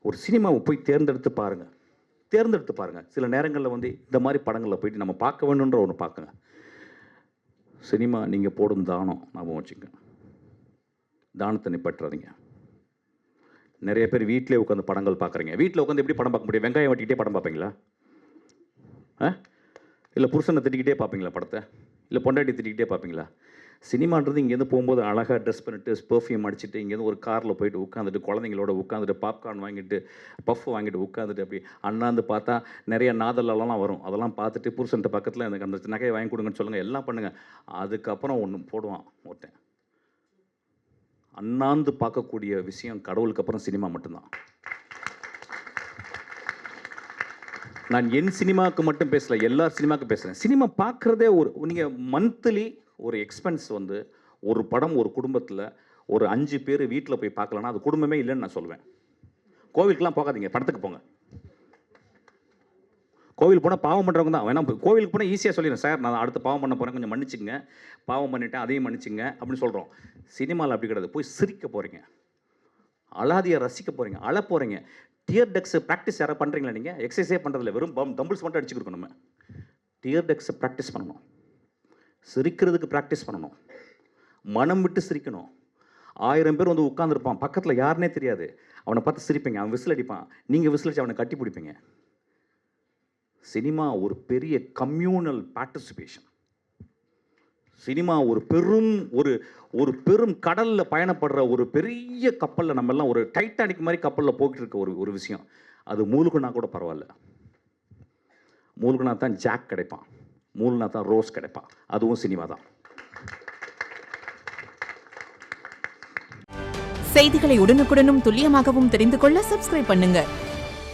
ஒரு சினிமாவை போய் தேர்ந்தெடுத்து பாருங்கள். சில நேரங்களில் வந்து இந்த மாதிரி படங்களில் போயிட்டு நம்ம பார்க்க வேணுன்ற ஒன்று பார்க்குங்க. சினிமா நீங்கள் போடும் தானம் ஞாபகம் வச்சுங்க. தானத்தை நிப்பாட்டுறாதீங்க. நிறைய பேர் வீட்டிலே உட்காந்து படங்கள் பார்க்குறீங்க. வீட்டில் உட்காந்து எப்படி படம் பார்க்க முடியும்? வெங்காயம் வெட்டிக்கிட்டே படம் பார்ப்பீங்களா? இல்லை புருஷனை திட்டிக்கிட்டே பார்ப்பீங்களா படத்தை? இல்லை பொண்டாட்டி திட்டிக்கிட்டே பார்ப்பீங்களா? சினிமான்றது இங்கேருந்து போகும்போது அழகாக ட்ரெஸ் பண்ணிட்டு பெர்ஃப்யூம் அடிச்சுட்டு இங்கேருந்து ஒரு காரில் போயிட்டு உட்காந்துட்டு குழந்தைங்களோட உட்காந்துட்டு பாப்கார்ன் வாங்கிட்டு பஃப் வாங்கிட்டு உட்காந்துட்டு அப்படி அண்ணாந்து பார்த்தா நிறைய நாதலெல்லாம் வரும். அதெல்லாம் பார்த்துட்டு புருஷன்ட்ட பக்கத்தில் எனக்கு அந்த நகையை வாங்கி கொடுங்கன்னு சொல்லுங்கள், எல்லாம் பண்ணுங்கள். அதுக்கப்புறம் ஒன்று போடுவான் ஒருத்தன். அண்ணாந்து பார்க்கக்கூடிய விஷயம் கடவுளுக்கு அப்புறம் சினிமா மட்டும்தான். நான் என் சினிமாவுக்கு மட்டும் பேசல, எல்லா சினிமாவுக்கும் பேசுகிறேன். சினிமா பார்க்குறதே நீங்கள் மந்த்லி ஒரு எக்ஸ்பென்ஸ் வந்து ஒரு படம் ஒரு குடும்பத்தில் ஒரு 5 பேர் வீட்டில் போய் பார்க்கலன்னா அது குடும்பமே இல்லைன்னு நான் சொல்லுவேன். கோவிலுக்கெலாம் போகாதீங்க, படத்துக்கு போங்க. கோவில் போனால் பாவம் பண்ணுறவங்க தான் வேணாம். கோவிலுக்கு போனால் ஈஸியாக சொல்லிடுறேன், சார் நான் அடுத்த பாவம் பண்ண போகிறேன், கொஞ்சம் மன்னிச்சுங்க, பாவம் பண்ணிட்டேன் அதையும் மன்னிச்சுங்க அப்படின்னு சொல்கிறோம். சினிமாவில் அப்படி கிடையாது. போய் சிரிக்க போகிறீங்க, அலாதியை ரசிக்க போகிறீங்க, அழ போகிறீங்க. டியர் டெக்ஸ் ப்ராக்டிஸ் யாராவது பண்ணுறீங்களா? நீங்கள் எக்ஸசைஸே பண்ணுறதில்ல, வெறும் தம்பிள்ஸ் மட்டும் அடிச்சுக்கிருக்கோம். நம்ம டியர் டெக்ஸை ப்ராக்டிஸ் பண்ணணும், சிரிக்கிறதுக்கு ப்ராக்டிஸ் பண்ணணும், மனம் விட்டு சிரிக்கணும். 1000 பேர் வந்து உட்காந்துருப்பான், பக்கத்தில் யாருன்னே தெரியாது, அவனை பார்த்து சிரிப்பீங்க, அவன் விசில் அடிப்பான், நீங்கள் விசில் அடிச்சு அவனை கட்டி பிடிப்பீங்க. சினிமா ஒரு பெரிய கம்யூனல் பார்ட்டிசிபேஷன். சினிமா ஒரு பெரும் கடலில் பயணப்படுற ஒரு பெரிய கப்பலில், நம்ம எல்லாம் ஒரு டைட்டானிக் மாதிரி கப்பலில் போய்கிட்டு இருக்க ஒரு விஷயம். அது மூழ்குனா கூட பரவாயில்ல. மூழ்குனா தான் ஜாக் கிடைப்பான், மூழ்குனா தான் ரோஸ் கிடைப்பான். அதுவும் சினிமா தான். செய்திகளை உடனுக்குடனும் துல்லியமாகவும் தெரிந்து கொள்ள சப்ஸ்கிரைப் பண்ணுங்க.